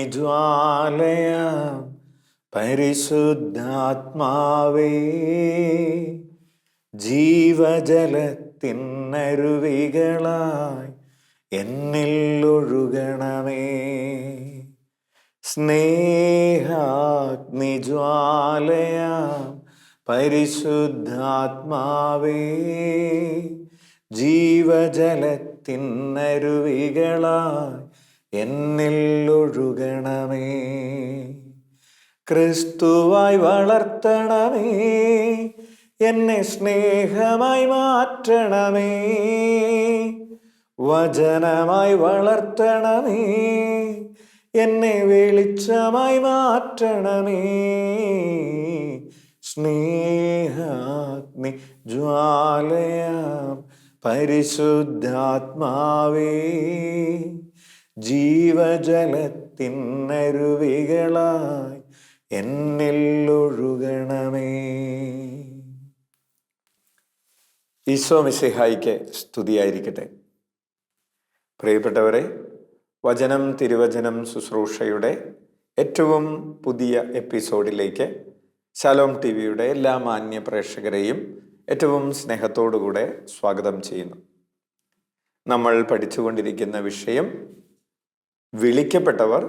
അഗ്നിജ്വാലയാം പരിശുദ്ധാത്മാവേ, ജീവജലത്തിനരുവികളായി എന്നിൽ ഒഴുകണമേ. സ്നേഹാഗ്നിജ്വാലയാം പരിശുദ്ധാത്മാവേ, ജീവജലത്തിനരുവികളായി എന്നിൽ ഒഴുകണമേ. ക്രിസ്തുവായി വളർത്തണമേ, എന്നെ സ്നേഹമായി മാറ്റണമേ. വചനമായി വളർത്തണമേ, എന്നെ വെളിച്ചമായി മാറ്റണമേ. സ്നേഹാഗ്നി ജ്വാലയാം പരിശുദ്ധാത്മാവേ, ജീവജലത്തിനരുവികളായി എന്നിൽ ഒഴുകണമേ. ഈശോ മിശിഹായിക്ക് സ്തുതിയായിരിക്കട്ടെ. പ്രിയപ്പെട്ടവരെ, വചനം തിരുവചനം ശുശ്രൂഷയുടെ ഏറ്റവും പുതിയ എപ്പിസോഡിലേക്ക് ശലോം ടി വിയുടെ എല്ലാ മാന്യ പ്രേക്ഷകരെയും ഏറ്റവും സ്നേഹത്തോടുകൂടെ സ്വാഗതം ചെയ്യുന്നു. നമ്മൾ പഠിച്ചുകൊണ്ടിരിക്കുന്ന വിഷയം വിളിക്കപ്പെട്ടവർ,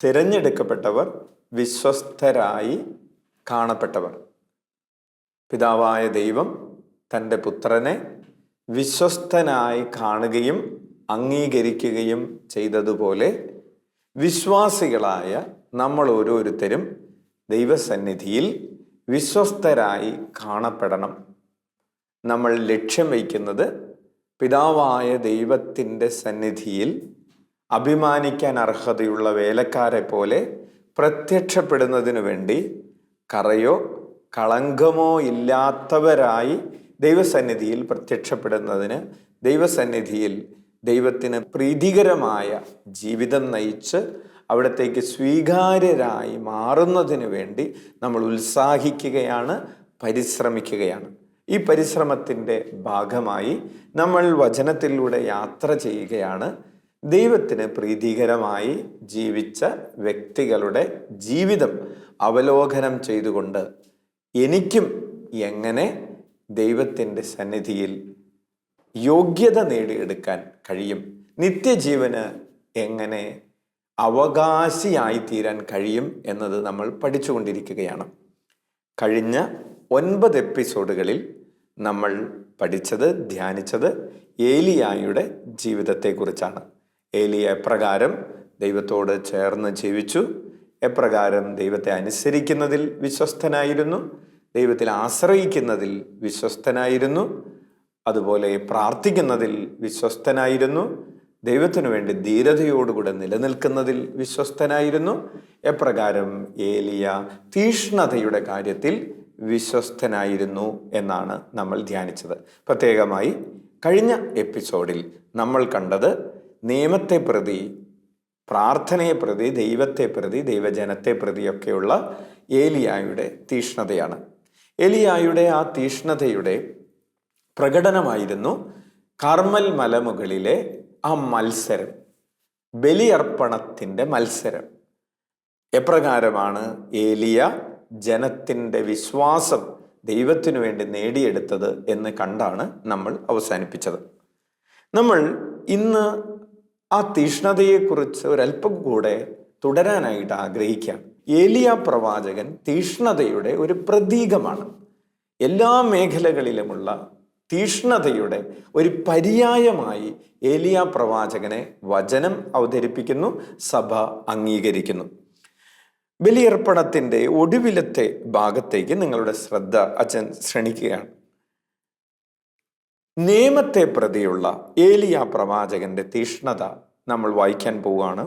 തിരഞ്ഞെടുക്കപ്പെട്ടവർ, വിശ്വസ്തരായി കാണപ്പെട്ടവർ. പിതാവായ ദൈവം തൻ്റെ പുത്രനെ വിശ്വസ്തനായി കാണുകയും അംഗീകരിക്കുകയും ചെയ്തതുപോലെ വിശ്വാസികളായ നമ്മൾ ഓരോരുത്തരും ദൈവസന്നിധിയിൽ വിശ്വസ്തരായി കാണപ്പെടണം. നമ്മൾ ലക്ഷ്യം വയ്ക്കുന്നത് പിതാവായ ദൈവത്തിൻ്റെ സന്നിധിയിൽ അഭിമാനിക്കാൻ അർഹതയുള്ള വേലക്കാരെ പോലെ പ്രത്യക്ഷപ്പെടുന്നതിനു വേണ്ടി കറയോ കളങ്കമോ ഇല്ലാത്തവരായി ദൈവസന്നിധിയിൽ പ്രത്യക്ഷപ്പെടുന്നതിന്, ദൈവസന്നിധിയിൽ ദൈവത്തിന് പ്രീതികരമായ ജീവിതം നയിച്ച് അവിടത്തേക്ക് സ്വീകാര്യരായി മാറുന്നതിന് വേണ്ടി നമ്മൾ ഉത്സാഹിക്കുകയാണ്, പരിശ്രമിക്കുകയാണ്. ഈ പരിശ്രമത്തിൻ്റെ ഭാഗമായി നമ്മൾ വചനത്തിലൂടെ യാത്ര ചെയ്യുകയാണ്. ദൈവത്തിന് പ്രീതികരമായി ജീവിച്ച വ്യക്തികളുടെ ജീവിതം അവലോകനം ചെയ്തുകൊണ്ട് എനിക്കും എങ്ങനെ ദൈവത്തിൻ്റെ സന്നിധിയിൽ യോഗ്യത നേടിയെടുക്കാൻ കഴിയും, നിത്യജീവന് എങ്ങനെ അവകാശിയായി തീരാൻ കഴിയും എന്നത് നമ്മൾ പഠിച്ചുകൊണ്ടിരിക്കുകയാണ്. കഴിഞ്ഞ 9 എപ്പിസോഡുകളിൽ നമ്മൾ പഠിച്ചത്, ധ്യാനിച്ചത് ഏലിയായുടെ ജീവിതത്തെക്കുറിച്ചാണ്. ഏലിയ എപ്രകാരം ദൈവത്തോട് ചേർന്ന് ജീവിച്ചു, എപ്രകാരം ദൈവത്തെ അനുസരിക്കുന്നതിൽ വിശ്വസ്തനായിരുന്നു, ദൈവത്തിൽ ആശ്രയിക്കുന്നതിൽ വിശ്വസ്തനായിരുന്നു, അതുപോലെ പ്രാർത്ഥിക്കുന്നതിൽ വിശ്വസ്തനായിരുന്നു, ദൈവത്തിനു വേണ്ടി ധീരതയോടുകൂടെ നിലനിൽക്കുന്നതിൽ വിശ്വസ്തനായിരുന്നു, എപ്രകാരം ഏലിയ തീഷ്ണതയുടെ കാര്യത്തിൽ വിശ്വസ്തനായിരുന്നു എന്നാണ് നമ്മൾ ധ്യാനിച്ചത്. പ്രത്യേകമായി കഴിഞ്ഞ എപ്പിസോഡിൽ നമ്മൾ കണ്ടത് നിയമത്തെ പ്രതി, പ്രാർത്ഥനയെ പ്രതി, ദൈവത്തെ പ്രതി, ദൈവജനത്തെ പ്രതിയൊക്കെയുള്ള ഏലിയായുടെ തീഷ്ണതയാണ്. ഏലിയായുടെ ആ തീഷ്ണതയുടെ പ്രകടനമായിരുന്നു കർമ്മൽ മലമുകളിലെ ആ മത്സരം, ബലിയർപ്പണത്തിൻ്റെ മത്സരം. എപ്രകാരമാണ് ഏലിയ ജനത്തിൻ്റെ വിശ്വാസം ദൈവത്തിനു വേണ്ടി നേടിയെടുത്തത് എന്ന് കണ്ടാണ് നമ്മൾ അവസാനിപ്പിച്ചത്. നമ്മൾ ഇന്ന് ആ തീഷ്ണതയെക്കുറിച്ച് ഒരല്പം കൂടെ തുടരാനായിട്ട് ആഗ്രഹിക്കാം. ഏലിയ പ്രവാചകൻ തീഷ്ണതയുടെ ഒരു പ്രതീകമാണ്. എല്ലാ മേഖലകളിലുമുള്ള തീഷ്ണതയുടെ ഒരു പര്യായമായി ഏലിയ പ്രവാചകനെ വചനം അവതരിപ്പിക്കുന്നു, സഭ അംഗീകരിക്കുന്നു. ബലിയർപ്പണത്തിൻ്റെ ഒടുവിലത്തെ ഭാഗത്തേക്ക് നിങ്ങളുടെ ശ്രദ്ധ അച്ഛൻ ക്ഷണിക്കുകയാണ്. നിയമത്തെ പ്രതിയുള്ള ഏലിയ പ്രവാചകന്റെ തീഷ്ണത നമ്മൾ വായിക്കാൻ പോവുകയാണ്.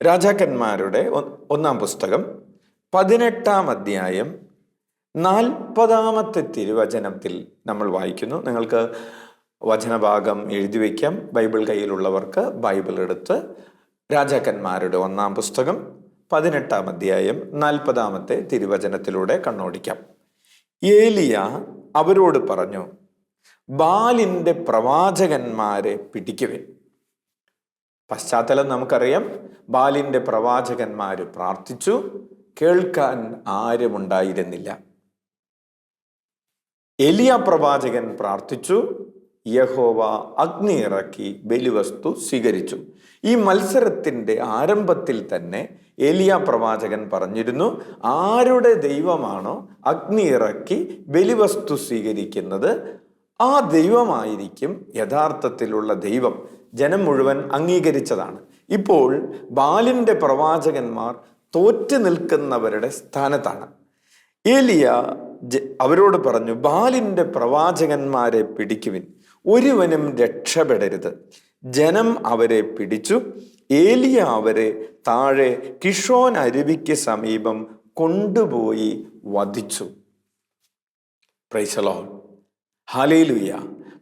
രാജാക്കന്മാരുടെ 1-ാം പുസ്തകം 18-ാം അധ്യായം 40-ാമത്തെ തിരുവചനത്തിൽ നമ്മൾ വായിക്കുന്നു. നിങ്ങൾക്ക് വചനഭാഗം എഴുതി വയ്ക്കാം. ബൈബിൾ കയ്യിലുള്ളവർക്ക് ബൈബിൾ എടുത്ത് രാജാക്കന്മാരുടെ 1-ാം പുസ്തകം 18-ാം അധ്യായം 40-ാമത്തെ തിരുവചനത്തിലൂടെ കണ്ണോടിക്കാം. ഏലിയ അവരോട് പറഞ്ഞു, ബാലിൻ്റെ പ്രവാചകന്മാരെ പിടിക്കുവിൻ. പശ്ചാത്തലം നമുക്കറിയാം. ബാലിന്റെ പ്രവാചകന്മാര് പ്രാർത്ഥിച്ചു, കേൾക്കാൻ ആരുമുണ്ടായിരുന്നില്ല. എലിയ പ്രവാചകൻ പ്രാർത്ഥിച്ചു, യഹോവ അഗ്നി ഇറക്കി ബലിവസ്തു സ്വീകരിച്ചു. ഈ മത്സരത്തിന്റെ ആരംഭത്തിൽ തന്നെ എലിയ പ്രവാചകൻ പറഞ്ഞിരുന്നു, ആരുടെ ദൈവമാണോ അഗ്നി ഇറക്കി ബലിവസ്തു സ്വീകരിക്കുന്നത്, ആ ദൈവമായിരിക്കും യഥാർത്ഥത്തിലുള്ള ദൈവം. ജനം മുഴുവൻ അംഗീകരിച്ചതാണ്. ഇപ്പോൾ ബാലിന്റെ പ്രവാചകന്മാർ തോറ്റു നിൽക്കുന്നവരുടെ സ്ഥാനത്താണ്. ഏലിയ അവരോട് പറഞ്ഞു, ബാലിന്റെ പ്രവാചകന്മാരെ പിടിക്കുവിൻ, ഒരുവനും രക്ഷപ്പെടരുത്. ജനം അവരെ പിടിച്ചു. ഏലിയ അവരെ താഴെ കിഷോൻ അരുവിക്ക് സമീപം കൊണ്ടുപോയി വധിച്ചു. Price the lord, hallelujah.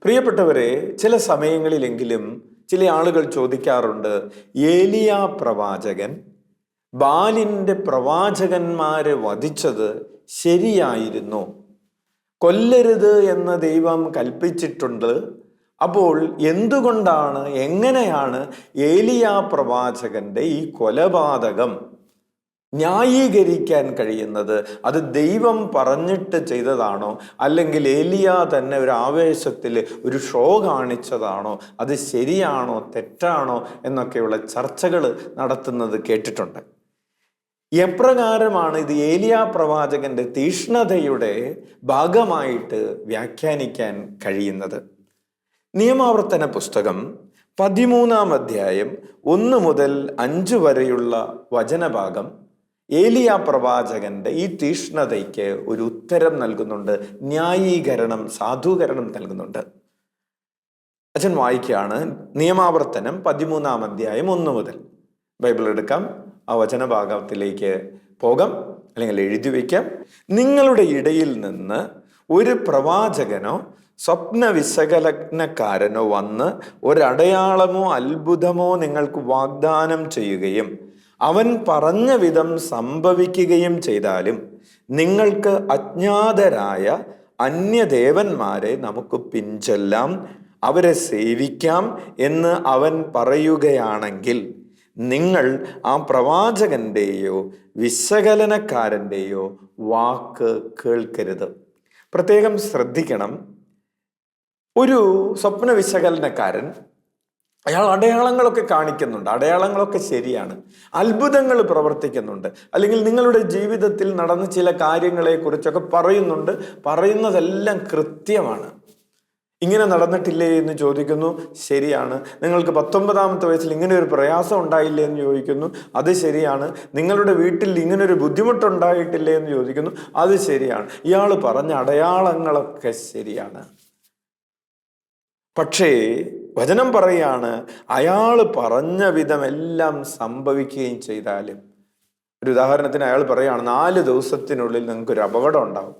പ്രിയപ്പെട്ടവരെ, ചില സമയങ്ങളിലെങ്കിലും ചില ആളുകൾ ചോദിക്കാറുണ്ട്, ഏലിയ പ്രവാചകൻ ബാലിന്റെ പ്രവാചകന്മാരെ വധിച്ചത് ശരിയായിരുന്നു? കൊല്ലരുത് എന്ന് ദൈവം കൽപ്പിച്ചിട്ടുണ്ട്. അപ്പോൾ എന്തുകൊണ്ടാണ്, എങ്ങനെയാണ് ഏലിയ പ്രവാചകന്റെ ഈ കൊലപാതകം ന്യായീകരിക്കാൻ കഴിയുന്നത്? അത് ദൈവം പറഞ്ഞിട്ട് ചെയ്തതാണോ, അല്ലെങ്കിൽ ഏലിയ തന്നെ ഒരു ആവേശത്തിൽ ഒരു ഷോ കാണിച്ചതാണോ, അത് ശരിയാണോ തെറ്റാണോ എന്നൊക്കെയുള്ള ചർച്ചകൾ നടത്തുന്നത് കേട്ടിട്ടുണ്ട്. എപ്രകാരമാണ് ഇത് ഏലിയ പ്രവാചകന്റെ തീഷ്ണതയുടെ ഭാഗമായിട്ട് വ്യാഖ്യാനിക്കാൻ കഴിയുന്നത്? നിയമാവർത്തന പുസ്തകം 13-ാം അധ്യായം 1 മുതൽ 5 വരെയുള്ള വചനഭാഗം ഏലിയ പ്രവാചകന്റെ ഈ തീഷ്ണതയ്ക്ക് ഒരു ഉത്തരം നൽകുന്നുണ്ട്, ന്യായീകരണം, സാധൂകരണം നൽകുന്നുണ്ട്. അച്ഛൻ വായിക്കുകയാണ്. നിയമാവർത്തനം 13-ാം അധ്യായം 1 മുതൽ. ബൈബിൾ എടുക്കാം, ആ വചനഭാഗത്തിലേക്ക് പോകാം, അല്ലെങ്കിൽ എഴുതി വയ്ക്കാം. നിങ്ങളുടെ ഇടയിൽ നിന്ന് ഒരു പ്രവാചകനോ സ്വപ്ന വിശകലനക്കാരനോ വന്ന് ഒരടയാളമോ അത്ഭുതമോ നിങ്ങൾക്ക് വാഗ്ദാനം ചെയ്യുകയും അവൻ പറഞ്ഞ വിധം സംഭവിക്കുകയും ചെയ്താലും, നിങ്ങൾക്ക് അജ്ഞാതരായ അന്യദേവന്മാരെ നമുക്ക് പിൻചൊല്ലാം, അവരെ സേവിക്കാം എന്ന് അവൻ പറയുകയാണെങ്കിൽ, നിങ്ങൾ ആ പ്രവാചകന്റെയോ വിശകലനക്കാരൻ്റെയോ വാക്ക് കേൾക്കരുത്. പ്രത്യേകം ശ്രദ്ധിക്കണം. ഒരു സ്വപ്ന വിശകലനക്കാരൻ, അയാൾ അടയാളങ്ങളൊക്കെ കാണിക്കുന്നുണ്ട്, അടയാളങ്ങളൊക്കെ ശരിയാണ്, അത്ഭുതങ്ങൾ പ്രവർത്തിക്കുന്നുണ്ട്, അല്ലെങ്കിൽ നിങ്ങളുടെ ജീവിതത്തിൽ നടന്ന ചില കാര്യങ്ങളെ കുറിച്ചൊക്കെ പറയുന്നുണ്ട്, പറയുന്നതെല്ലാം കൃത്യമാണ്. ഇങ്ങനെ നടന്നിട്ടില്ലേ എന്ന് ചോദിക്കുന്നു, ശരിയാണ്. നിങ്ങൾക്ക് 19-ാമത്തെ വയസ്സിൽ ഇങ്ങനെ ഒരു പ്രയാസം ഉണ്ടായില്ലേ എന്ന് ചോദിക്കുന്നു, അത് ശരിയാണ്. നിങ്ങളുടെ വീട്ടിൽ ഇങ്ങനെ ഒരു ബുദ്ധിമുട്ടുണ്ടായിട്ടില്ലേ എന്ന് ചോദിക്കുന്നു, അത് ശരിയാണ്. ഇയാൾ പറഞ്ഞ അടയാളങ്ങളൊക്കെ ശരിയാണ്. പക്ഷേ വചനം പറയാണ്, അയാൾ പറഞ്ഞ വിധം എല്ലാം സംഭവിക്കുകയും ചെയ്താലും, ഒരു ഉദാഹരണത്തിന് അയാൾ പറയാണ്, 4 ദിവസത്തിനുള്ളിൽ നിങ്ങൾക്കൊരു അപകടം ഉണ്ടാവും,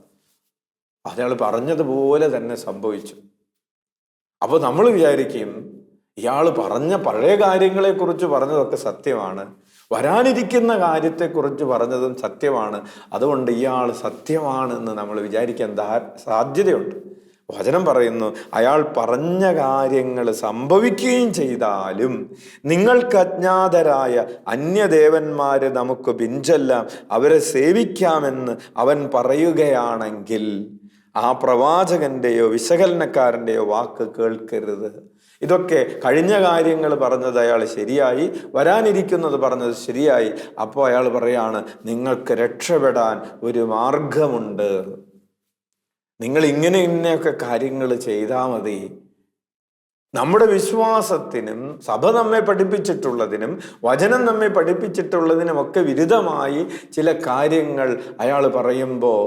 അയാൾ പറഞ്ഞതുപോലെ തന്നെ സംഭവിച്ചു. അപ്പോൾ നമ്മൾ വിചാരിക്കും, ഇയാൾ പറഞ്ഞ പഴയ കാര്യങ്ങളെക്കുറിച്ച് പറഞ്ഞതൊക്കെ സത്യമാണ്, വരാനിരിക്കുന്ന കാര്യത്തെക്കുറിച്ച് പറഞ്ഞതും സത്യമാണ്, അതുകൊണ്ട് ഇയാൾ സത്യമാണെന്ന് നമ്മൾ വിചാരിക്കാൻ സാധ്യതയുണ്ട്. വചനം പറയുന്നു, അയാൾ പറഞ്ഞ കാര്യങ്ങൾ സംഭവിക്കുകയും ചെയ്താലും, നിങ്ങൾക്ക് അജ്ഞാതരായ അന്യദേവന്മാരെ നമുക്ക് പിൻചൊല്ലാം, അവരെ സേവിക്കാമെന്ന് അവൻ പറയുകയാണെങ്കിൽ, ആ പ്രവാചകന്റെയോ വിശകലനക്കാരൻ്റെയോ വാക്ക് കേൾക്കരുത്. ഇതൊക്കെ കഴിഞ്ഞ കാര്യങ്ങൾ പറഞ്ഞത് അയാൾ ശരിയായി, വരാനിരിക്കുന്നത് പറഞ്ഞത് ശരിയായി. അപ്പോൾ അയാൾ പറയാണ്, നിങ്ങൾക്ക് രക്ഷപ്പെടാൻ ഒരു മാർഗമുണ്ട്, നിങ്ങൾ ഇങ്ങനെയൊക്കെ കാര്യങ്ങൾ ചെയ്താൽ മതി. നമ്മുടെ വിശ്വാസത്തിനും സഭ നമ്മെ പഠിപ്പിച്ചിട്ടുള്ളതിനും വചനം നമ്മെ പഠിപ്പിച്ചിട്ടുള്ളതിനും ഒക്കെ വിരുദ്ധമായി ചില കാര്യങ്ങൾ അയാൾ പറയുമ്പോൾ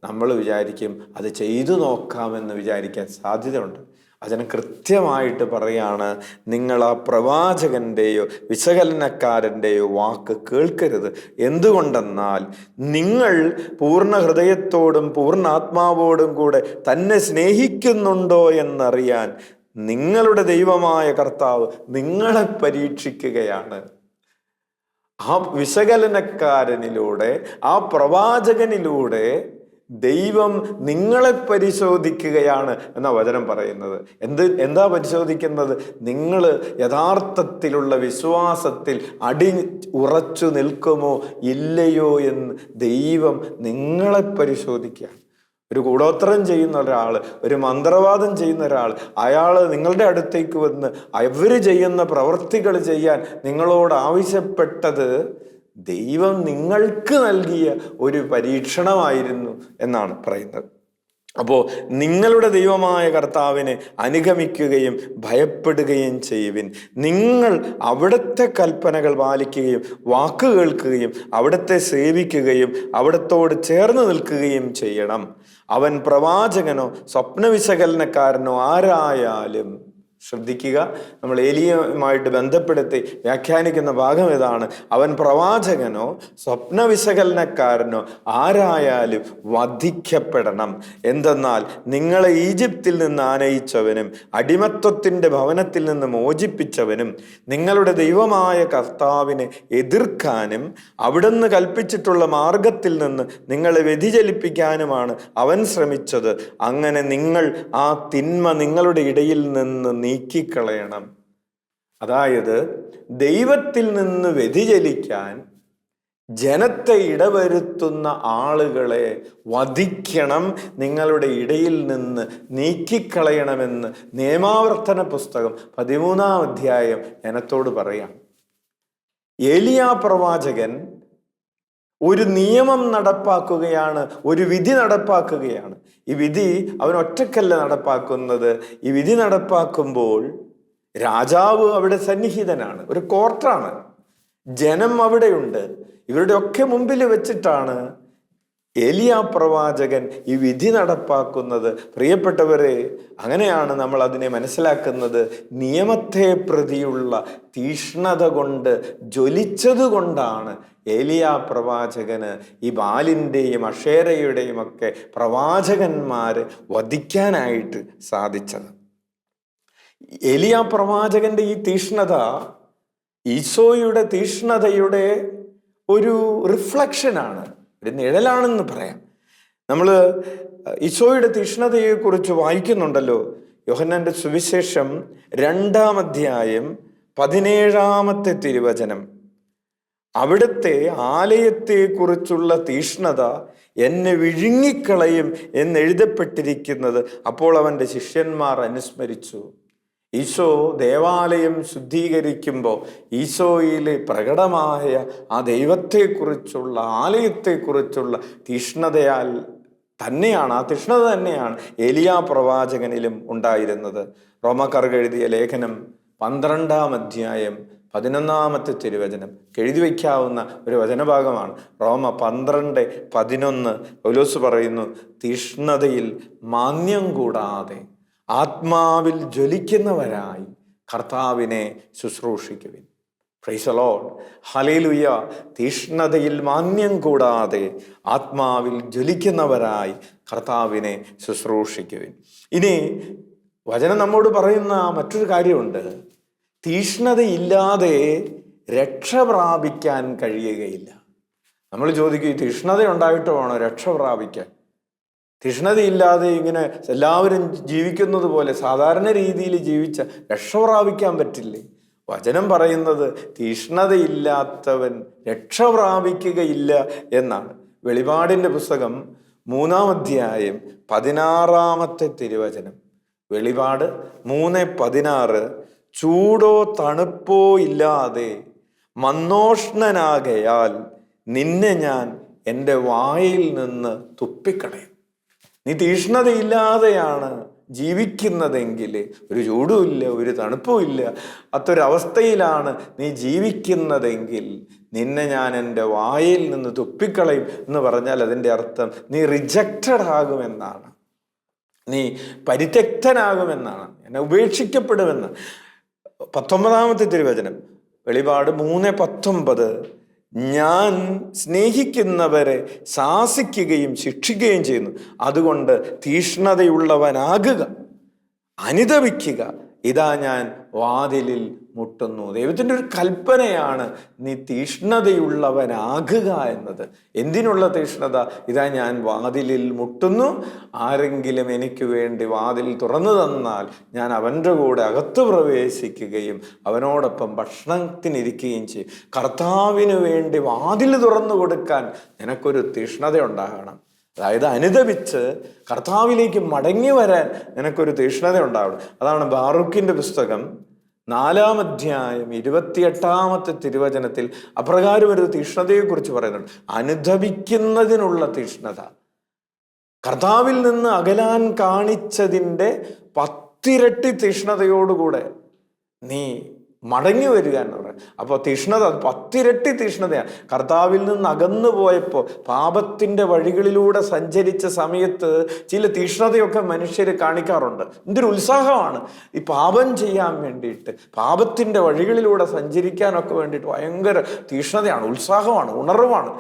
നമ്മൾ വിചാരിക്കും, അത് ചെയ്തു നോക്കാമെന്ന് വിചാരിക്കാൻ സാധ്യതയുണ്ട്. അതിന് കൃത്യമായിട്ട് പറയാണ്, നിങ്ങൾ ആ പ്രവാചകന്റെയോ വിശകലനക്കാരൻ്റെയോ വാക്ക് കേൾക്കരുത്. എന്തുകൊണ്ടെന്നാൽ, നിങ്ങൾ പൂർണ്ണ ഹൃദയത്തോടും പൂർണ്ണാത്മാവോടും കൂടെ തന്നെ സ്നേഹിക്കുന്നുണ്ടോ എന്നറിയാൻ നിങ്ങളുടെ ദൈവമായ കർത്താവ് നിങ്ങളെ പരീക്ഷിക്കുകയാണ്. ആ വിശകലനക്കാരനിലൂടെ, ആ പ്രവാചകനിലൂടെ ദൈവം നിങ്ങളെ പരിശോധിക്കുകയാണ് എന്ന വചനം പറയുന്നത്. എന്താ പരിശോധിക്കുന്നത്? നിങ്ങൾ യഥാർത്ഥത്തിലുള്ള വിശ്വാസത്തിൽ ഉറച്ചു നിൽക്കുമോ ഇല്ലയോ എന്ന് ദൈവം നിങ്ങളെ പരിശോധിക്കുക. ഒരു കൂടോത്രം ചെയ്യുന്ന ഒരാൾ, ഒരു മന്ത്രവാദം ചെയ്യുന്ന ഒരാൾ, അയാൾ നിങ്ങളുടെ അടുത്തേക്ക് വന്ന് അവർ ചെയ്യുന്ന പ്രവൃത്തികൾ ചെയ്യാൻ നിങ്ങളോട് ആവശ്യപ്പെട്ടത് ദൈവം നിങ്ങൾക്ക് നൽകിയ ഒരു പരീക്ഷണമായിരുന്നു എന്നാണ് പറയുന്നത്. അപ്പോൾ നിങ്ങളുടെ ദൈവമായ കർത്താവിനെ അനുഗമിക്കുകയും ഭയപ്പെടുകയും ചെയ്യുവിൻ. നിങ്ങൾ അവിടുത്തെ കൽപ്പനകൾ പാലിക്കുകയും വാക്ക് കേൾക്കുകയും അവിടുത്തെ സേവിക്കുകയും അവിടത്തോട് ചേർന്ന് നിൽക്കുകയും ചെയ്യണം. അവൻ പ്രവാചകനോ സ്വപ്നവിശകലനക്കാരനോ ആരായാലും, ശ്രദ്ധിക്കുക, നമ്മൾ ഏലിയുമായിട്ട് ബന്ധപ്പെടുത്തി വ്യാഖ്യാനിക്കുന്ന ഭാഗം ഇതാണ്. അവൻ പ്രവാചകനോ സ്വപ്നവിശകലനക്കാരനോ ആരായാലും വധിക്കപ്പെടണം. എന്തെന്നാൽ നിങ്ങളെ ഈജിപ്തിൽ നിന്ന് ആനയിച്ചവനും അടിമത്വത്തിൻ്റെ ഭവനത്തിൽ നിന്ന് മോചിപ്പിച്ചവനും നിങ്ങളുടെ ദൈവമായ കർത്താവിനെ എതിർക്കാനും അവിടുന്ന് കൽപ്പിച്ചിട്ടുള്ള മാർഗത്തിൽ നിന്ന് നിങ്ങളെ വ്യതിചലിപ്പിക്കാനുമാണ് അവൻ ശ്രമിച്ചത്. അങ്ങനെ നിങ്ങൾ ആ തിന്മ നിങ്ങളുടെ ഇടയിൽ നിന്ന് നീക്കിക്കളയണം. അതായത് ദൈവത്തിൽ നിന്ന് വ്യതിചലിക്കാൻ ജനത്തെ ഇടവരുത്തുന്ന ആളുകളെ വധിക്കണം, നിങ്ങളുടെ ഇടയിൽ നിന്ന് നീക്കിക്കളയണമെന്ന് നിയമാവർത്തന പുസ്തകം 13-ാം അധ്യായം ജനത്തോട് പറയാം. ഏലിയാ പ്രവാചകൻ ഒരു നിയമം നടപ്പാക്കുകയാണ്, ഒരു വിധി നടപ്പാക്കുകയാണ്. ഈ വിധി അവൻ ഒറ്റക്കല്ല നടപ്പാക്കുന്നത്. ഈ വിധി നടപ്പാക്കുമ്പോൾ രാജാവ് അവിടെ സന്നിഹിതനാണ്, ഒരു കോർട്ടാണ്, ജനം അവിടെയുണ്ട്. ഇവരുടെ ഒക്കെ മുമ്പിൽ വെച്ചിട്ടാണ് ഏലിയാ പ്രവാചകൻ ഈ വിധി നടപ്പാക്കുന്നത്. പ്രിയപ്പെട്ടവരെ, അങ്ങനെയാണ് നമ്മൾ അതിനെ മനസ്സിലാക്കുന്നത്. നിയമത്തെ പ്രതിയുള്ള തീഷ്ണത കൊണ്ട് ജ്വലിച്ചതുകൊണ്ടാണ് ഏലിയാ പ്രവാചകന് ഈ ബാലിൻ്റെയും അഷേരയുടെയും ഒക്കെ പ്രവാചകന്മാരെ വധിക്കാനായിട്ട് സാധിച്ചത്. ഏലിയാ പ്രവാചകന്റെ ഈ തീഷ്ണത ഈശോയുടെ തീഷ്ണതയുടെ ഒരു റിഫ്ലക്ഷനാണ്, ഒരു നിഴലാണെന്ന് പറയാം. നമ്മൾ ഈശോയുടെ തീഷ്ണതയെക്കുറിച്ച് വായിക്കുന്നുണ്ടല്ലോ. യോഹന്നാന്റെ സുവിശേഷം 2-ാം അധ്യായം 17-ാമത്തെ തിരുവചനം. അവിടുത്തെ ആലയത്തെക്കുറിച്ചുള്ള തീഷ്ണത എന്നെ വിഴുങ്ങിക്കളയും എന്നെഴുതപ്പെട്ടിരിക്കുന്നത് അപ്പോൾ അവൻ്റെ ശിഷ്യന്മാർ അനുസ്മരിച്ചു. ഈശോ ദേവാലയം ശുദ്ധീകരിക്കുമ്പോൾ ഈശോയിൽ പ്രകടമായ ആ ദൈവത്തെക്കുറിച്ചുള്ള, ആലയത്തെക്കുറിച്ചുള്ള തീഷ്ണതയാൽ തന്നെയാണ്, ആ തീഷ്ണത തന്നെയാണ് ഏലിയാ പ്രവാചകനിലും ഉണ്ടായിരുന്നത്. റോമാക്കാർക്ക് എഴുതിയ ലേഖനം 12-ാം അധ്യായം 11-ാമത്തെ തിരുവചനം എഴുതി വയ്ക്കാവുന്ന ഒരു വചനഭാഗമാണ്. റോമ 12:11 പൗലോസ് പറയുന്നു, തീഷ്ണതയിൽ മാന്യം കൂടാതെ ആത്മാവിൽ ജ്വലിക്കുന്നവരായി കർത്താവിനെ ശുശ്രൂഷിക്കുവിൻ. Praise the lord, hallelujah. തീഷ്ണതയിൽ മാന്യം കൂടാതെ ആത്മാവിൽ ജ്വലിക്കുന്നവരായി കർത്താവിനെ ശുശ്രൂഷിക്കുവിൻ. ഇനി വചനം നമ്മോട് പറയുന്ന മറ്റൊരു കാര്യമുണ്ട്. തീഷ്ണതയില്ലാതെ രക്ഷ പ്രാപിക്കാൻ കഴിയുകയില്ല. നമ്മൾ ചോദിക്കും, ഈ തീഷ്ണത ഉണ്ടായിട്ട് വേണോ രക്ഷ പ്രാപിക്കാൻ? തീഷ്ണതയില്ലാതെ ഇങ്ങനെ എല്ലാവരും ജീവിക്കുന്നത് പോലെ സാധാരണ രീതിയിൽ ജീവിച്ച രക്ഷ പ്രാപിക്കാൻ പറ്റില്ലേ? വചനം പറയുന്നത് തീഷ്ണതയില്ലാത്തവൻ രക്ഷ പ്രാപിക്കുകയില്ല എന്നാണ്. വെളിപാടിൻ്റെ പുസ്തകം 3-ാം അധ്യായം 16-ാമത്തെ തിരുവചനം. വെളിപാട് 3:16. ചൂടോ തണുപ്പോ ഇല്ലാതെ മന്നോഷ്ണനാകയാൽ നിന്നെ ഞാൻ എൻ്റെ വായിൽ നിന്ന് തുപ്പിക്കളയും. നീ തീഷ്ണതയില്ലാതെയാണ് ജീവിക്കുന്നതെങ്കിൽ, ഒരു ചൂടുമില്ല, ഒരു തണുപ്പുമില്ല, അത്തൊരവസ്ഥയിലാണ് നീ ജീവിക്കുന്നതെങ്കിൽ നിന്നെ ഞാൻ എൻ്റെ വായിൽ നിന്ന് തുപ്പിക്കളയും എന്ന് പറഞ്ഞാൽ അതിൻ്റെ അർത്ഥം നീ റിജക്റ്റഡ് ആകുമെന്നാണ്, നീ പരിത്യക്തനാകുമെന്നാണ്, എന്നെ ഉപേക്ഷിക്കപ്പെടുമെന്ന്. 19-ാമത്തെ തിരുവചനം വെളിപാട് 3:19. ഞാൻ സ്നേഹിക്കുന്നവരെ ശാസിക്കുകയും ശിക്ഷിക്കുകയും ചെയ്യുന്നു, അതുകൊണ്ട് തീഷ്ണതയുള്ളവനാകുക, അനുതപിക്കുക, ഇതാ ഞാൻ വാതിലിൽ മുട്ടുന്നു. ദൈവത്തിൻ്റെ ഒരു കൽപ്പനയാണ് നീ തീഷ്ണതയുള്ളവനാകുക എന്നത്. എന്തിനുള്ള തീഷ്ണത? ഇതാ ഞാൻ വാതിലിൽ മുട്ടുന്നു, ആരെങ്കിലും എനിക്ക് വേണ്ടി വാതിൽ തുറന്നു തന്നാൽ ഞാൻ അവൻ്റെ കൂടെ അകത്ത് പ്രവേശിക്കുകയും അവനോടൊപ്പം ഭക്ഷണത്തിനിരിക്കുകയും ചെയ്യും. കർത്താവിന് വേണ്ടി വാതിൽ തുറന്നു കൊടുക്കാൻ നിനക്കൊരു തീഷ്ണത ഉണ്ടാകണം. അതായത് അനുദപിച്ച് കർത്താവിലേക്ക് മടങ്ങി വരാൻ നിനക്കൊരു തീഷ്ണത ഉണ്ടാവണം. അതാണ് ബാറൂക്കിന്റെ പുസ്തകം 4-ാം അധ്യായം 28-ാമത്തെ തിരുവചനത്തിൽ അപ്രകാരം ഒരു തീഷ്ണതയെക്കുറിച്ച് പറയുന്നുണ്ട്. അനുദപിക്കുന്നതിനുള്ള തീഷ്ണത. കർത്താവിൽ നിന്ന് അകലാൻ കാണിച്ചതിൻ്റെ 10 ഇരട്ടി തീഷ്ണതയോടുകൂടെ നീ മടങ്ങി വരിക എന്ന് പറയുന്നത്. അപ്പോൾ തീഷ്ണത 10 ഇരട്ടി തീഷ്ണതയാണ്. കർത്താവിൽ നിന്ന് അകന്നു പോയപ്പോൾ പാപത്തിൻ്റെ വഴികളിലൂടെ സഞ്ചരിച്ച സമയത്ത് ചില തീഷ്ണതയൊക്കെ മനുഷ്യർ കാണിക്കാറുണ്ട്. എന്തൊരു ഉത്സാഹമാണ് ഈ പാപം ചെയ്യാൻ വേണ്ടിയിട്ട്, പാപത്തിൻ്റെ വഴികളിലൂടെ സഞ്ചരിക്കാനൊക്കെ വേണ്ടിയിട്ട് ഭയങ്കര തീഷ്ണതയാണ്, ഉത്സാഹമാണ്, ഉണർവാണ്.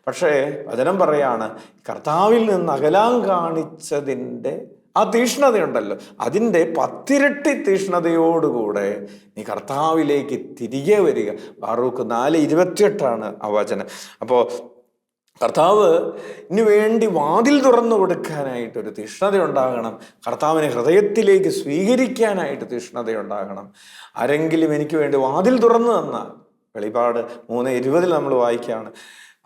പക്ഷേ വചനം പറയാണ്, കർത്താവിൽ നിന്ന് അകലാൻ കാണിച്ചതിൻ്റെ ആ തീഷ്ണതയുണ്ടല്ലോ, അതിൻ്റെ 10 ഇരട്ടി തീഷ്ണതയോടുകൂടെ നീ കർത്താവിലേക്ക് തിരികെ വരിക. ബാറൂക്ക് 4:28 ആ വചനം. അപ്പോൾ കർത്താവ് ഇനി വേണ്ടി വാതിൽ തുറന്നു കൊടുക്കാനായിട്ടൊരു തീഷ്ണത ഉണ്ടാകണം. കർത്താവിനെ ഹൃദയത്തിലേക്ക് സ്വീകരിക്കാനായിട്ട് തീഷ്ണതയുണ്ടാകണം. ആരെങ്കിലും എനിക്ക് വേണ്ടി വാതിൽ തുറന്നു തന്നാൽ, വെളിപാട് 3:20 നമ്മൾ വായിക്കുകയാണ്,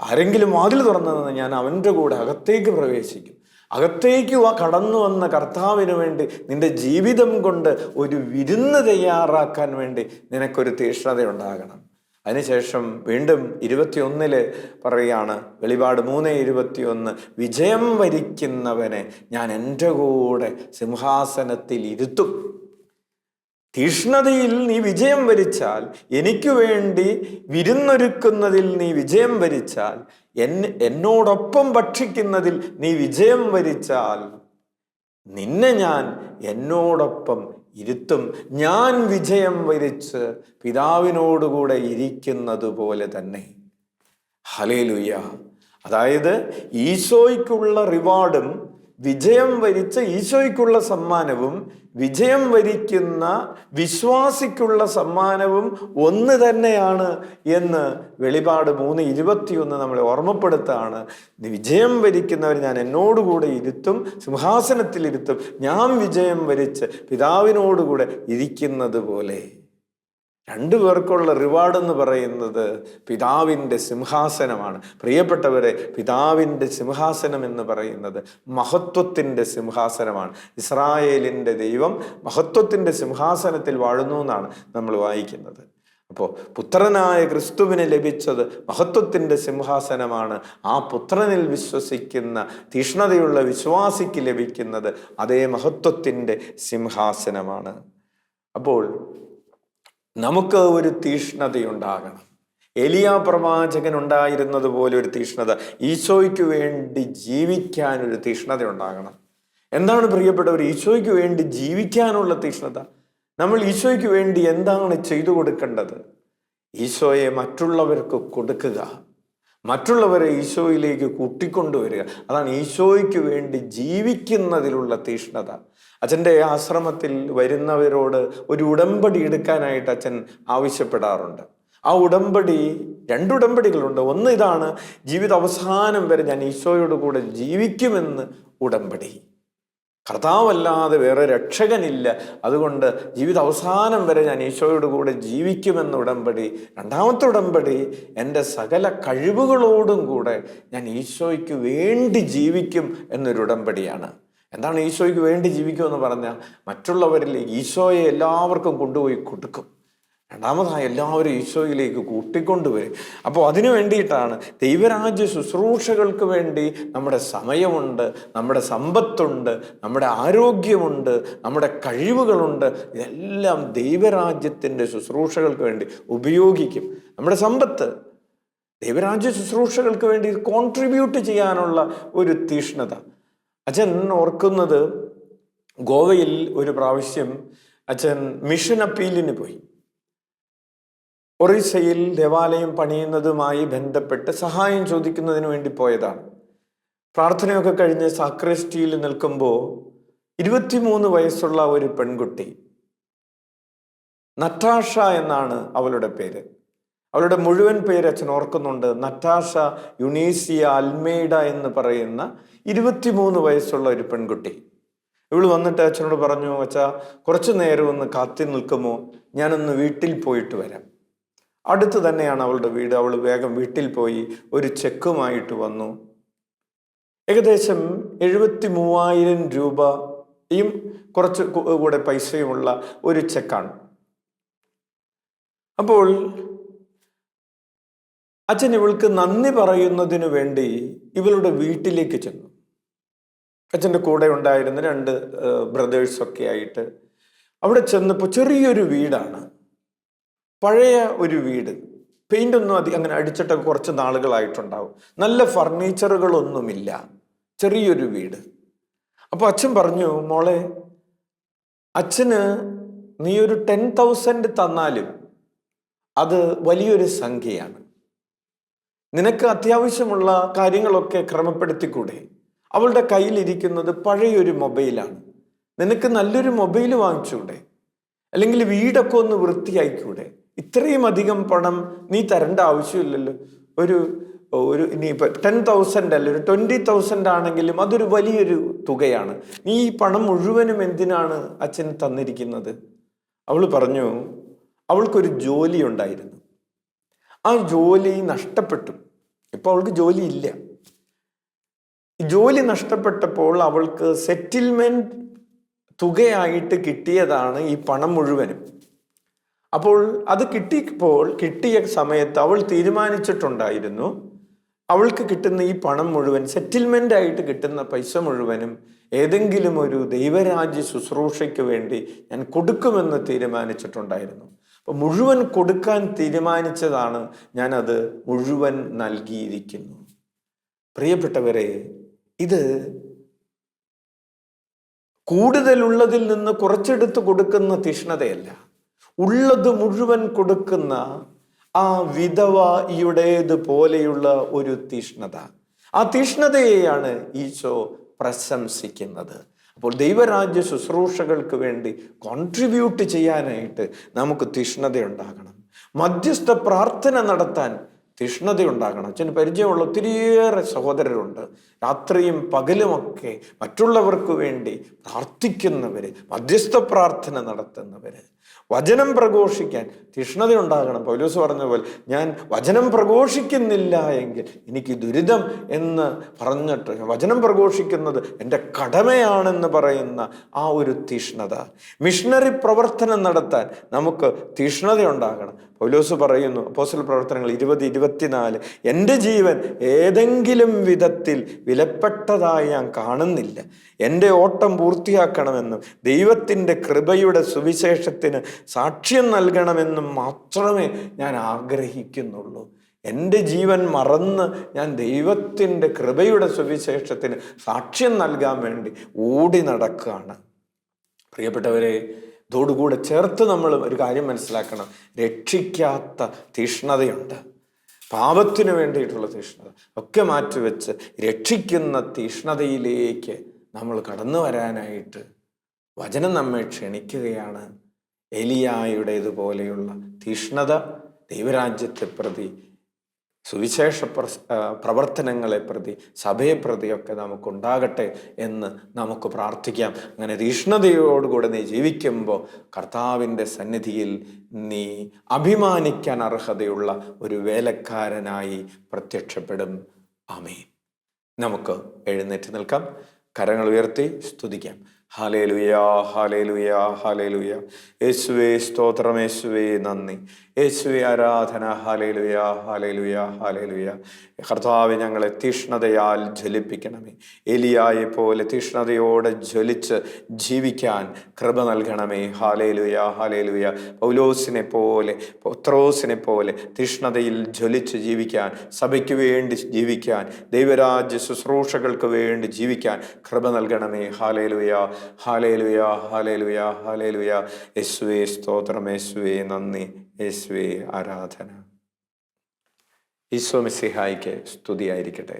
ആരെങ്കിലും വാതിൽ തുറന്നു തന്നാൽ ഞാൻ അവൻ്റെ കൂടെ അകത്തേക്ക് പ്രവേശിക്കും. അകത്തേക്ക് കടന്നു വന്ന കർത്താവിന് വേണ്ടി നിന്റെ ജീവിതം കൊണ്ട് ഒരു വിരുന്ന് തയ്യാറാക്കാൻ വേണ്ടി നിനക്കൊരു തീഷ്ണത ഉണ്ടാകണം. അതിനുശേഷം വീണ്ടും 21 പറയുകയാണ്, വെളിപാട് 3:21, വിജയം വരിക്കുന്നവനെ ഞാൻ എൻ്റെ കൂടെ സിംഹാസനത്തിൽ ഇരുത്തും. തീഷ്ണതയിൽ നീ വിജയം വരിച്ചാൽ, എനിക്ക് വേണ്ടി വിരുന്നൊരുക്കുന്നതിൽ നീ വിജയം വരിച്ചാൽ, എന്നോടൊപ്പം ഭക്ഷിക്കുന്നതിൽ നീ വിജയം വരിച്ചാൽ, നിന്നെ ഞാൻ എന്നോടൊപ്പം ഇരുത്തും. ഞാൻ വിജയം വരിച്ച് പിതാവിനോടുകൂടെ ഇരിക്കുന്നത് പോലെ തന്നെ. ഹല്ലേലൂയ. അതായത് ഈശോയ്ക്കുള്ള റിവാർഡും വിജയം വരിച്ച ഈശോയ്ക്കുള്ള സമ്മാനവും വിജയം വരിക്കുന്ന വിശ്വാസിക്കുള്ള സമ്മാനവും ഒന്ന് തന്നെയാണ് എന്ന് വെളിപാട് 3:21 നമ്മളെ ഓർമ്മപ്പെടുത്താണ്. വിജയം വരിക്കുന്നവർ ഞാൻ എന്നോടുകൂടെ ഇരുത്തും, സിംഹാസനത്തിലിരുത്തും, ഞാൻ വിജയം വരിച്ച് പിതാവിനോടുകൂടെ ഇരിക്കുന്നത് പോലെ. 2 പേർക്കുള്ള റിവാർഡ് എന്ന് പറയുന്നത് പിതാവിൻ്റെ സിംഹാസനമാണ്. പ്രിയപ്പെട്ടവരെ, പിതാവിൻ്റെ സിംഹാസനം എന്ന് പറയുന്നത് മഹത്വത്തിൻ്റെ സിംഹാസനമാണ്. ഇസ്രായേലിൻ്റെ ദൈവം മഹത്വത്തിൻ്റെ സിംഹാസനത്തിൽ വാഴുന്നു എന്നാണ് നമ്മൾ വായിക്കുന്നത്. അപ്പോൾ പുത്രനായ ക്രിസ്തുവിന് ലഭിച്ചത് മഹത്വത്തിൻ്റെ സിംഹാസനമാണ്. ആ പുത്രനിൽ വിശ്വസിക്കുന്ന തീഷ്ണതയുള്ള വിശ്വാസിക്ക് ലഭിക്കുന്നത് അതേ മഹത്വത്തിൻ്റെ സിംഹാസനമാണ്. അപ്പോൾ നമുക്ക് ഒരു തീഷ്ണതയുണ്ടാകണം. എലിയാ പ്രവാചകൻ ഉണ്ടായിരുന്നത് പോലെ ഒരു തീഷ്ണത, ഈശോയ്ക്ക് വേണ്ടി ജീവിക്കാൻ ഒരു തീഷ്ണത ഉണ്ടാകണം. എന്താണ് പ്രിയപ്പെട്ടവർ ഈശോയ്ക്ക് വേണ്ടി ജീവിക്കാനുള്ള തീഷ്ണത? നമ്മൾ ഈശോയ്ക്ക് വേണ്ടി എന്താണ് ചെയ്തു കൊടുക്കേണ്ടത്? ഈശോയെ മറ്റുള്ളവർക്ക് കൊടുക്കുക, മറ്റുള്ളവരെ ഈശോയിലേക്ക് കൂട്ടിക്കൊണ്ടുവരിക. അതാണ് ഈശോയ്ക്ക് വേണ്ടി ജീവിക്കുന്നതിലുള്ള തീഷ്ണത. അച്ഛൻ്റെ ആശ്രമത്തിൽ വരുന്നവരോട് ഒരു ഉടമ്പടി എടുക്കാനായിട്ട് അച്ഛൻ ആവശ്യപ്പെടാറുണ്ട്. ആ ഉടമ്പടി 2 ഉടമ്പടികളുണ്ട്. ഒന്ന് ഇതാണ്, ജീവിത അവസാനം വരെ ഞാൻ ഈശോയോട് കൂടെ ജീവിക്കുമെന്ന് ഉടമ്പടി. കർത്താവല്ലാതെ വേറെ രക്ഷകനില്ല, അതുകൊണ്ട് ജീവിത അവസാനം വരെ ഞാൻ ഈശോയോട് കൂടെ ജീവിക്കുമെന്ന ഉടമ്പടി. 2ാമത്തെ ഉടമ്പടി, എൻ്റെ സകല കഴിവുകളോടും കൂടെ ഞാൻ ഈശോയ്ക്ക് വേണ്ടി ജീവിക്കും എന്നൊരു ഉടമ്പടിയാണ്. എന്താണ് ഈശോയ്ക്ക് വേണ്ടി ജീവിക്കുമെന്ന് പറഞ്ഞാൽ, മറ്റുള്ളവരിൽ ഈശോയെ എല്ലാവർക്കും കൊണ്ടുപോയി കൊടുക്കും. 2ാമതായി എല്ലാവരും ഈശോയിലേക്ക് കൂട്ടിക്കൊണ്ടുവരും. അപ്പോൾ അതിനു വേണ്ടിയിട്ടാണ് ദൈവരാജ്യ ശുശ്രൂഷകൾക്ക് വേണ്ടി നമ്മുടെ സമയമുണ്ട്, നമ്മുടെ സമ്പത്തുണ്ട്, നമ്മുടെ ആരോഗ്യമുണ്ട്, നമ്മുടെ കഴിവുകളുണ്ട്. ഇതെല്ലാം ദൈവരാജ്യത്തിൻ്റെ ശുശ്രൂഷകൾക്ക് വേണ്ടി ഉപയോഗിക്കും. നമ്മുടെ സമ്പത്ത് ദൈവരാജ്യ ശുശ്രൂഷകൾക്ക് വേണ്ടി കോൺട്രിബ്യൂട്ട് ചെയ്യാനുള്ള ഒരു തീഷ്ണത. അച്ഛൻ ഓർക്കുന്നത്, ഗോവയിൽ ഒരു പ്രാവശ്യം അച്ഛൻ മിഷൻ അപ്പീലിന് പോയി. ഒറീസയിൽ ദേവാലയം പണിയുന്നതുമായി ബന്ധപ്പെട്ട് സഹായം ചോദിക്കുന്നതിന് വേണ്ടി പോയതാണ്. പ്രാർത്ഥനയൊക്കെ കഴിഞ്ഞ് സാക്രിസ്റ്റിയിൽ നിൽക്കുമ്പോൾ 23 വയസ്സുള്ള ഒരു പെൺകുട്ടി നറ്റാഷ എന്നാണ് അവളുടെ പേര്. അവളുടെ മുഴുവൻ പേര് അച്ഛൻ ഓർക്കുന്നുണ്ട്. നറ്റാഷ യുനീസിയ അൽമേഡ എന്ന് പറയുന്ന 23 വയസ്സുള്ള ഒരു പെൺകുട്ടി. ഇവള് വന്നിട്ട് അച്ഛനോട് പറഞ്ഞു, അച്ഛാ കുറച്ചു നേരം ഒന്ന് കാത്തി നിൽക്കുമോ, ഞാനൊന്ന് വീട്ടിൽ പോയിട്ട് വരാം. അടുത്ത് തന്നെയാണ് അവളുടെ വീട്. അവൾ വേഗം വീട്ടിൽ പോയി ഒരു ചെക്കുമായിട്ട് വന്നു. ഏകദേശം 73,000 രൂപയും കുറച്ച് കൂടെ പൈസയുമുള്ള ഒരു ചെക്കാണ്. അപ്പോൾ അച്ഛൻ ഇവൾക്ക് നന്ദി പറയുന്നതിന് വേണ്ടി ഇവളുടെ വീട്ടിലേക്ക് ചെന്നു. അച്ഛൻ്റെ കൂടെ ഉണ്ടായിരുന്ന 2 ബ്രദേഴ്സൊക്കെ ആയിട്ട് അവിടെ ചെന്നപ്പോൾ ചെറിയൊരു വീടാണ്, പഴയ ഒരു വീട്. പെയിന്റ് ഒന്നും അങ്ങനെ അടിച്ചിട്ടൊക്കെ കുറച്ച് നാളുകളായിട്ടുണ്ടാവും. നല്ല ഫർണിച്ചറുകളൊന്നുമില്ല, ചെറിയൊരു വീട്. അപ്പോൾ അച്ഛൻ പറഞ്ഞു, മോളെ, അച്ഛന് നീ ഒരു 10,000 തന്നാലും അത് വലിയൊരു സംഖ്യയാണ്. നിനക്ക് അത്യാവശ്യമുള്ള കാര്യങ്ങളൊക്കെ ക്രമപ്പെടുത്തിക്കൂടെ? അവളുടെ കയ്യിലിരിക്കുന്നത് പഴയൊരു മൊബൈലാണ്. നിനക്ക് നല്ലൊരു മൊബൈൽ വാങ്ങിച്ചൂടെ? അല്ലെങ്കിൽ വീടൊക്കെ ഒന്ന് വൃത്തിയായിക്കൂടെ? ഇത്രയും അധികം പണം നീ തരേണ്ട ആവശ്യമില്ലല്ലോ. ഒരു ഇനിയിപ്പോൾ 10,000 അല്ല, ഒരു 20,000 ആണെങ്കിലും അതൊരു വലിയൊരു തുകയാണ്. നീ ഈ പണം മുഴുവനും എന്തിനാണ് അച്ഛൻ തന്നിരിക്കുന്നത്? അവൾ പറഞ്ഞു, അവൾക്കൊരു ജോലി ഉണ്ടായിരുന്നു. ആ ജോലി നഷ്ടപ്പെട്ടു. ഇപ്പൊ അവൾക്ക് ജോലി ഇല്ല. ജോലി നഷ്ടപ്പെട്ടപ്പോൾ അവൾക്ക് സെറ്റിൽമെന്റ് തുകയായിട്ട് കിട്ടിയതാണ് ഈ പണം മുഴുവനും. അപ്പോൾ അത് കിട്ടിയ സമയത്ത് അവൾ തീരുമാനിച്ചിട്ടുണ്ടായിരുന്നു, അവൾക്ക് കിട്ടുന്ന ഈ പണം മുഴുവൻ, സെറ്റിൽമെന്റ് ആയിട്ട് കിട്ടുന്ന പൈസ മുഴുവനും ഏതെങ്കിലും ഒരു ദൈവരാജ്യ ശുശ്രൂഷയ്ക്ക് വേണ്ടി ഞാൻ കൊടുക്കുമെന്ന് തീരുമാനിച്ചിട്ടുണ്ടായിരുന്നു. അപ്പൊ മുഴുവൻ കൊടുക്കാൻ തീരുമാനിച്ചതാണ്, ഞാനത് മുഴുവൻ നൽകിയിരിക്കുന്നു. പ്രിയപ്പെട്ടവരെ, ഇത് കൂടുതലുള്ളതിൽ നിന്ന് കുറച്ചെടുത്ത് കൊടുക്കുന്ന തീഷ്ണതയല്ല, ഉള്ളത് മുഴുവൻ കൊടുക്കുന്ന ആ വിധവയുടേതുപോലെയുള്ള ഒരു തീഷ്ണത. ആ തീഷ്ണതയെയാണ് ഈശോ പ്രശംസിക്കുന്നത്. അപ്പോൾ ദൈവരാജ്യ ശുശ്രൂഷകൾക്ക് വേണ്ടി കോൺട്രിബ്യൂട്ട് ചെയ്യാനായിട്ട് നമുക്ക് തീഷ്ണതയുണ്ടാകണം. മധ്യസ്ഥ പ്രാർത്ഥന നടത്താൻ തീഷ്ണതയുണ്ടാകണം. അച്ഛന് പരിചയമുള്ള ഒത്തിരിയേറെ സഹോദരരുണ്ട്, രാത്രിയും പകലുമൊക്കെ മറ്റുള്ളവർക്ക് വേണ്ടി പ്രാർത്ഥിക്കുന്നവര്, മധ്യസ്ഥ പ്രാർത്ഥന നടത്തുന്നവര്. വചനം പ്രഘോഷിക്കാൻ തീഷ്ണതയുണ്ടാകണം. പൗലോസ് പറഞ്ഞ പോലെ, ഞാൻ വചനം പ്രഘോഷിക്കുന്നില്ല എങ്കിൽ എനിക്ക് ദുരിതം എന്ന് പറഞ്ഞിട്ട് വചനം പ്രഘോഷിക്കുന്നത് എൻ്റെ കടമയാണെന്ന് പറയുന്ന ആ ഒരു തീഷ്ണത. മിഷണറി പ്രവർത്തനം നടത്താൻ നമുക്ക് തീഷ്ണതയുണ്ടാകണം. പൗലോസ് പറയുന്നു, അപ്പോസ്തല പ്രവർത്തനങ്ങൾ 20:24, എൻ്റെ ജീവൻ ഏതെങ്കിലും വിധത്തിൽ വിലപ്പെട്ടതായി ഞാൻ കാണുന്നില്ല. എൻ്റെ ഓട്ടം പൂർത്തിയാക്കണമെന്നും ദൈവത്തിൻ്റെ കൃപയുടെ സുവിശേഷത്തിന് സാക്ഷ്യം നൽകണമെന്നും മാത്രമേ ഞാൻ ആഗ്രഹിക്കുന്നുള്ളൂ. എൻ്റെ ജീവൻ മറന്ന് ഞാൻ ദൈവത്തിൻ്റെ കൃപയുടെ സുവിശേഷത്തിന് സാക്ഷ്യം നൽകാൻ വേണ്ടി ഓടി നടക്കുകയാണ്. പ്രിയപ്പെട്ടവരെ, ഇതോടുകൂടെ ചേർത്ത് നമ്മൾ ഒരു കാര്യം മനസ്സിലാക്കണം. രക്ഷിക്കാത്ത തീഷ്ണതയുണ്ട്, പാപത്തിനു വേണ്ടിയിട്ടുള്ള തീഷ്ണത ഒക്കെ മാറ്റിവെച്ച് രക്ഷിക്കുന്ന തീഷ്ണതയിലേക്ക് നമ്മൾ കടന്നു വരാനായിട്ട് വചനം നമ്മെ ക്ഷണിക്കുകയാണ്. എലിയായുടേതുപോലെയുള്ള തീഷ്ണത ദൈവരാജ്യത്തെ പ്രതി, സുവിശേഷ പ്രവർത്തനങ്ങളെ പ്രതി, സഭയെ പ്രതിയൊക്കെ നമുക്കുണ്ടാകട്ടെ എന്ന് നമുക്ക് പ്രാർത്ഥിക്കാം. അങ്ങനെ തീഷ്ണതയോടുകൂടെ നീ ജീവിക്കുമ്പോൾ കർത്താവിൻ്റെ സന്നിധിയിൽ നീ അഭിമാനിക്കാൻ അർഹതയുള്ള ഒരു വേലക്കാരനായി പ്രത്യക്ഷപ്പെടും. ആമേൻ. നമുക്ക് എഴുന്നേറ്റ് നിൽക്കാം, കരങ്ങൾ ഉയർത്തി സ്തുതിക്കാം. ഹല്ലേലൂയാ, ഹല്ലേലൂയാ, ഹല്ലേലൂയാ. യേശുവേ സ്തോത്രം, യേശുവേ നന്ദി, യേശുവേ ആരാധന. ഹല്ലേലൂയാ, ഹല്ലേലൂയാ, ഹല്ലേലൂയാ. കർത്താവേ, ഞങ്ങളെ തീഷ്ണതയാൽ ജ്വലിപ്പിക്കണമേ. എലിയായെ പോലെ തീഷ്ണതയോടെ ജ്വലിച്ച് ജീവിക്കാൻ കൃപ നൽകണമേ. ഹല്ലേലൂയാ, ഹല്ലേലൂയാ. പൗലോസിനെ പോലെ, പത്രോസിനെ പോലെ തീഷ്ണതയിൽ ജ്വലിച്ച് ജീവിക്കാൻ, സഭയ്ക്ക് വേണ്ടി ജീവിക്കാൻ, ദൈവരാജ്യ ശുശ്രൂഷകൾക്ക് വേണ്ടി ജീവിക്കാൻ കൃപ നൽകണമേ. ഹല്ലേലൂയാ, ഹല്ലേലൂയാ, ഹല്ലേലൂയാ, ഹല്ലേലൂയാ. യേശുവേ സ്തോത്രം, യേശുവേ നന്ദി, യേശുവേ ആരാധന. ഈശോ മിശിഹായിക്ക് സ്തുതിയായിരിക്കട്ടെ.